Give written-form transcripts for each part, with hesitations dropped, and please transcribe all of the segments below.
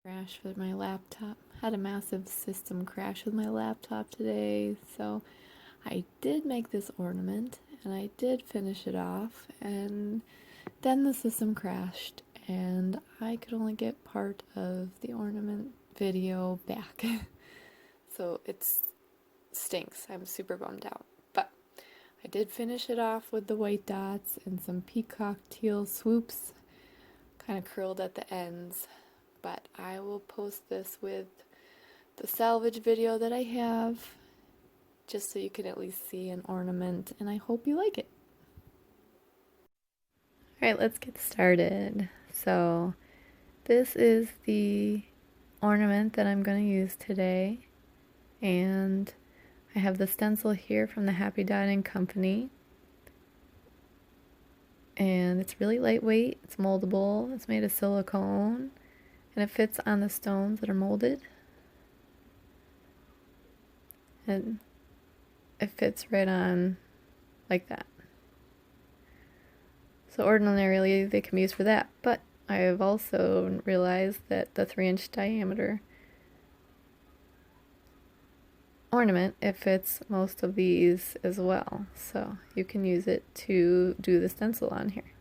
Crash with my laptop. Had a massive system crash with my laptop today, so I did make this ornament and I did finish it off, and then the system crashed and I could only get part of the ornament video back. So it stinks. I'm super bummed out. But I did finish it off with the white dots and some peacock teal swoops, kind of curled at the ends. But I will post this with the salvage video that I have, just so you can at least see an ornament, and I hope you like it. Alright, let's get started. So this is the ornament that I'm going to use today, and I have the stencil here from the Happy Dotting Company, and it's really lightweight, it's moldable, it's made of silicone, and it fits on the stones that are molded, and it fits right on like that. So ordinarily they can be used for that, but I have also realized that the 3-inch diameter ornament, it fits most of these as well, so you can use it to do the stencil on here.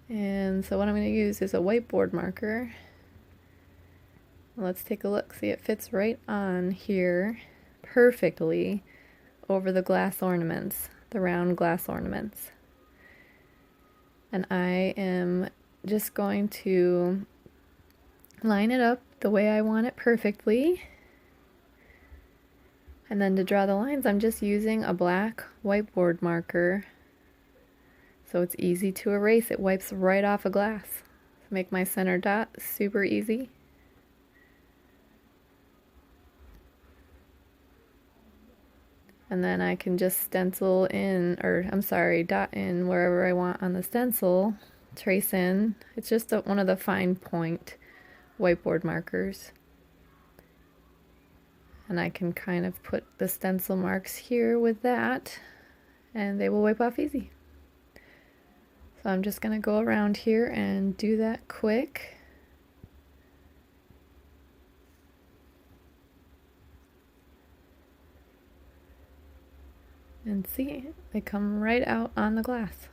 And so what I'm going to use is a whiteboard marker. Let's take a look. See, it fits right on here perfectly over the glass ornaments, the round glass ornaments. And I am just going to line it up the way I want it perfectly. And then to draw the lines, I'm just using a black whiteboard marker, so it's easy to erase. It wipes right off a glass. Make my center dot super easy. And then I can just stencil in, or I'm sorry, dot in wherever I want on the stencil, trace in. It's just one of the fine point whiteboard markers. And I can kind of put the stencil marks here with that, and they will wipe off easy. So I'm just going to go around here and do that quick. And see, they come right out on the glass.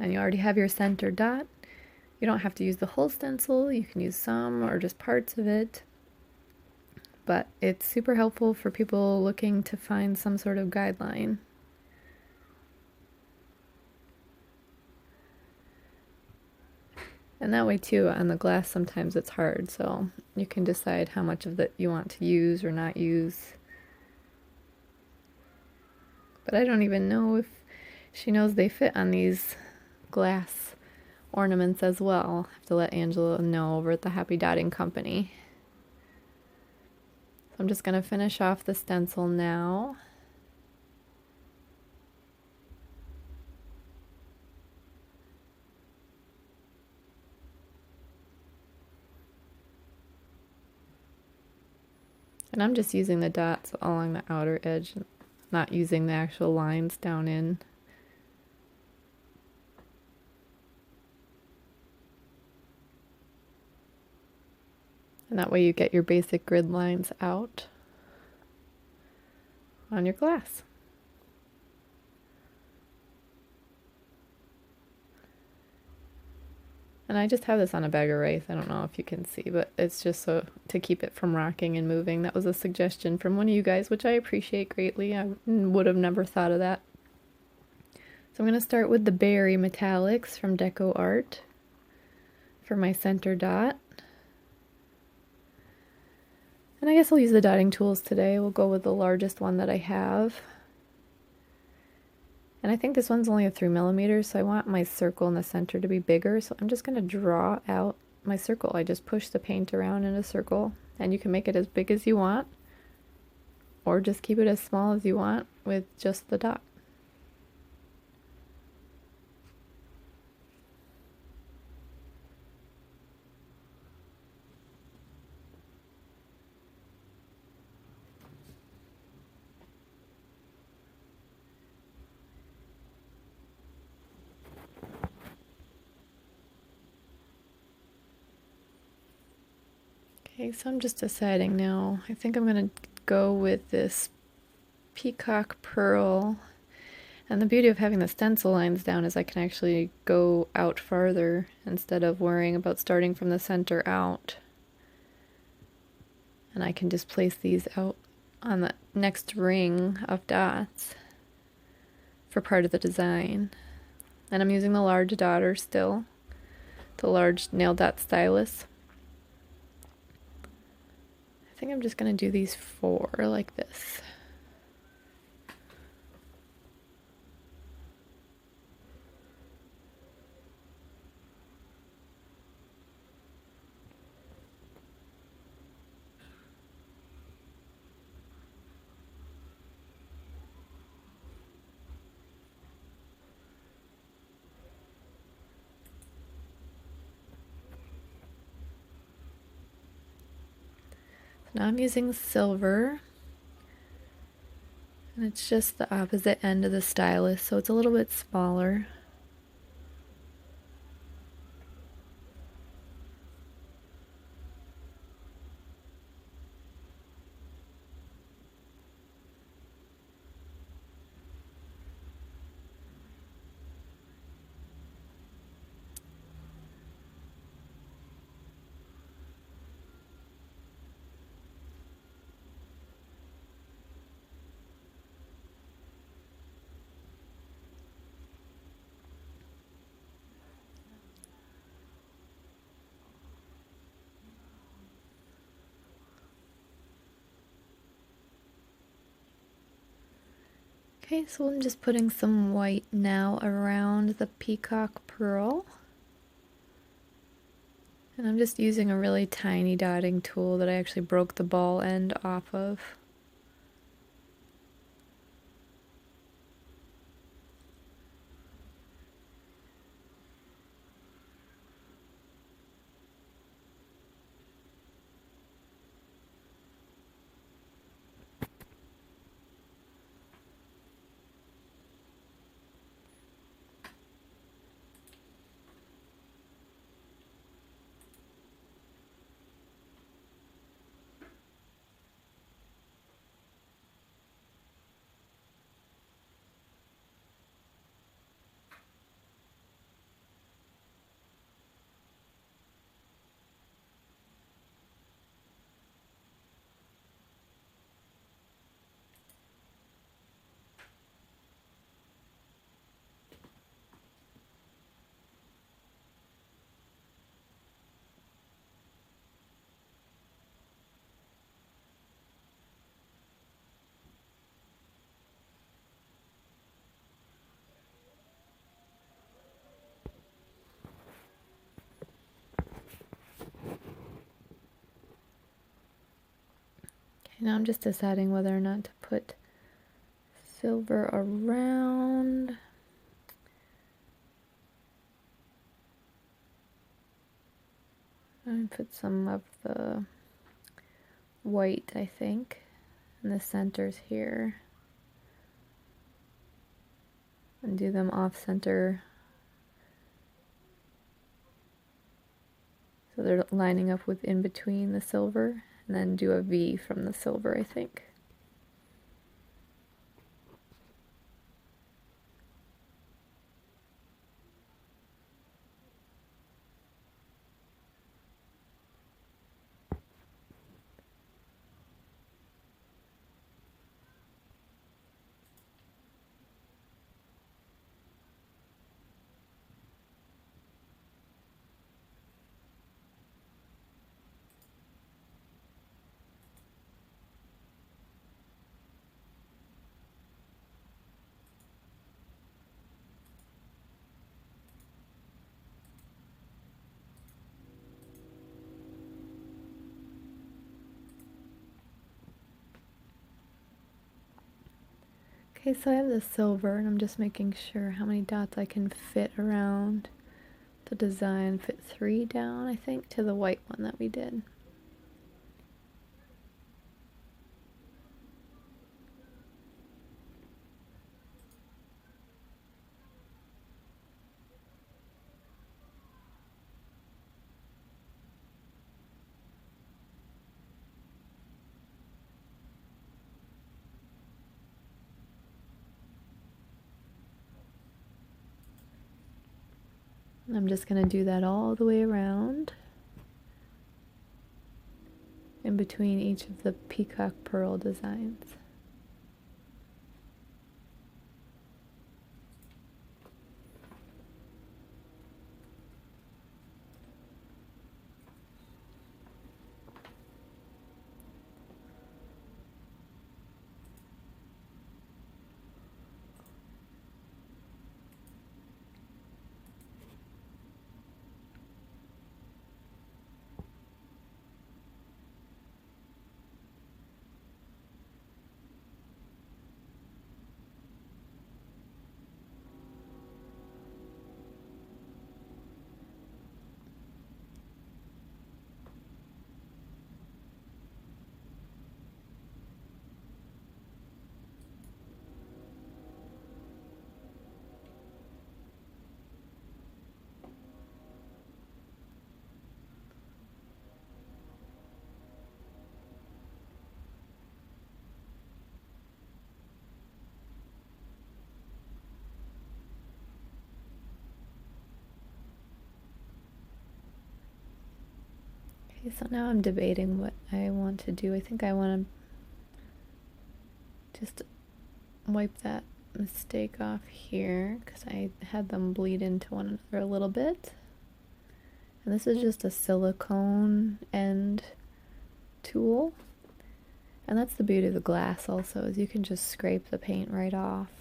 And you already have your center dot. You don't have to use the whole stencil, you can use some or just parts of it. But it's super helpful for people looking to find some sort of guideline. And that way too, on the glass sometimes it's hard, so you can decide how much of that you want to use or not use. But I don't even know if she knows they fit on these glass ornaments as well. I'll have to let Angela know over at the Happy Dotting Company. So I'm just going to finish off the stencil now. And I'm just using the dots along the outer edge, not using the actual lines down in. And that way you get your basic grid lines out on your glass. And I just have this on a bag of rice. I don't know if you can see, but it's just so to keep it from rocking and moving. That was a suggestion from one of you guys, which I appreciate greatly. I would have never thought of that. So I'm going to start with the berry metallics from Deco Art for my center dot. And I guess I'll use the dotting tools today. We'll go with the largest one that I have. And I think this one's only a 3mm, so I want my circle in the center to be bigger. So I'm just going to draw out my circle. I just push the paint around in a circle, and you can make it as big as you want, or just keep it as small as you want with just the dot. Okay, so I'm just deciding now. I think I'm going to go with this Peacock Pearl. And the beauty of having the stencil lines down is I can actually go out farther instead of worrying about starting from the center out. And I can just place these out on the next ring of dots for part of the design. And I'm using the large dotter still, the large nail dot stylus. I think I'm just going to do these 4 like this. Now I'm using silver, and it's just the opposite end of the stylus, so it's a little bit smaller. Okay, so I'm just putting some white now around the Peacock Pearl. And I'm just using a really tiny dotting tool that I actually broke the ball end off of. Okay, now I'm just deciding whether or not to put silver around. And put some of the white, I think, in the centers here. And do them off center. So they're lining up with in between the silver. And then do a V from the silver, I think. Okay, so I have the silver, and I'm just making sure how many dots I can fit around the design. Fit 3 down, I think, to the white one that we did. I'm just going to do that all the way around in between each of the peacock pearl designs. Okay, so now I'm debating what I want to do. I think I want to just wipe that mistake off here because I had them bleed into one another a little bit. And this is just a silicone end tool. And that's the beauty of the glass also, is you can just scrape the paint right off.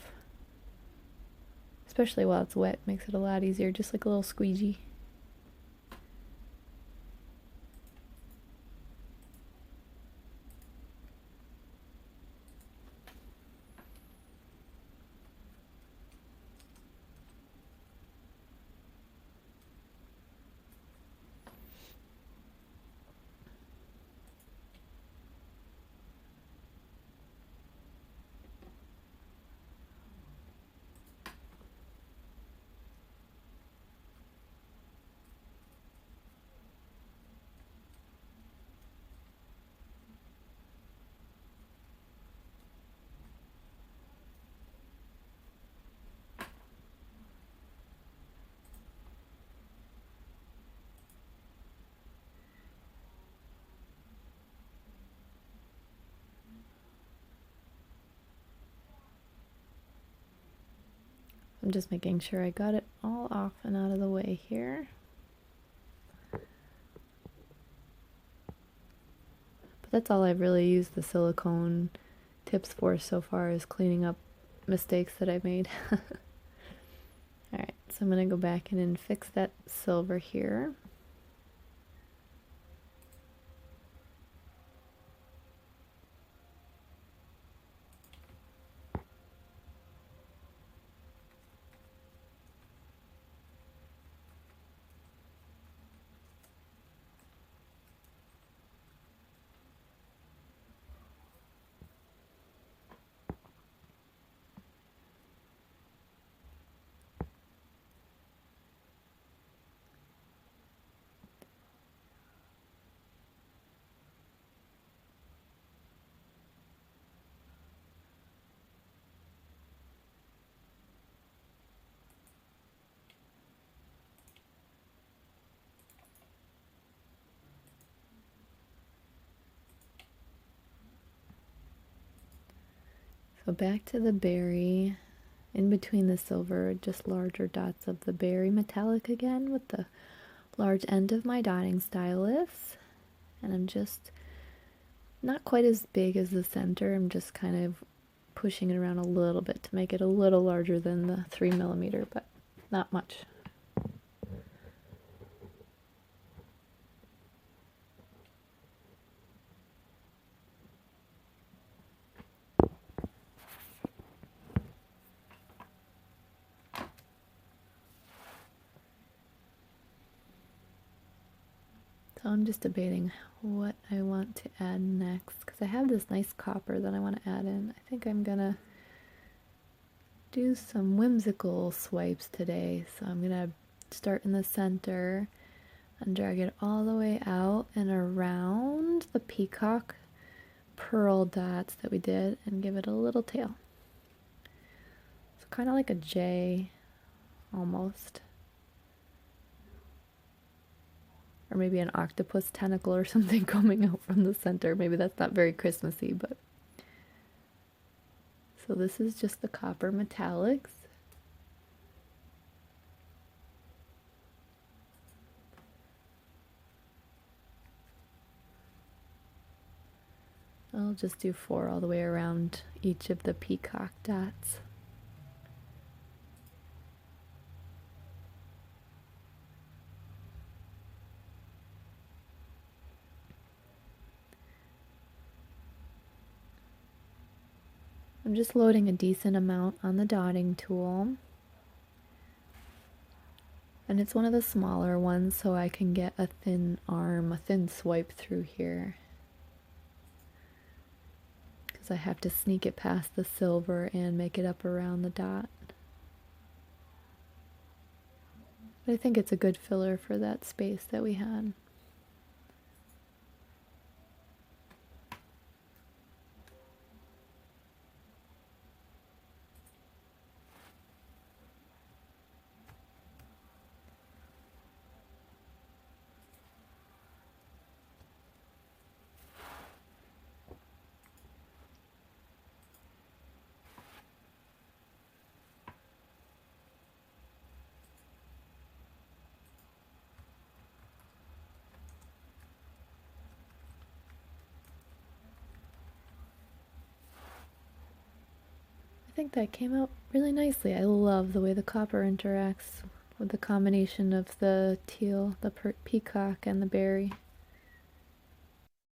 Especially while it's wet, makes it a lot easier, just like a little squeegee. I'm just making sure I got it all off and out of the way here. But that's all I've really used the silicone tips for so far, is cleaning up mistakes that I've made. Alright, so I'm going to go back in and fix that silver here. So back to the berry, in between the silver, just larger dots of the berry metallic again with the large end of my dotting stylus. And I'm just not quite as big as the center, I'm just kind of pushing it around a little bit to make it a little larger than the 3mm, but not much. So I'm just debating what I want to add next, because I have this nice copper that I want to add in. I think I'm gonna do some whimsical swipes today. So I'm gonna start in the center and drag it all the way out and around the peacock pearl dots that we did and give it a little tail. So kind of like a J almost. or maybe an octopus tentacle or something coming out from the center. Maybe that's not very Christmassy, but so this is just the copper metallics. I'll just do 4 all the way around each of the peacock dots. I'm just loading a decent amount on the dotting tool. And it's one of the smaller ones, so I can get a thin arm, a thin swipe through here. Because I have to sneak it past the silver and make it up around the dot. But I think it's a good filler for that space that we had. I think that came out really nicely. I love the way the copper interacts with the combination of the teal, the peacock, and the berry.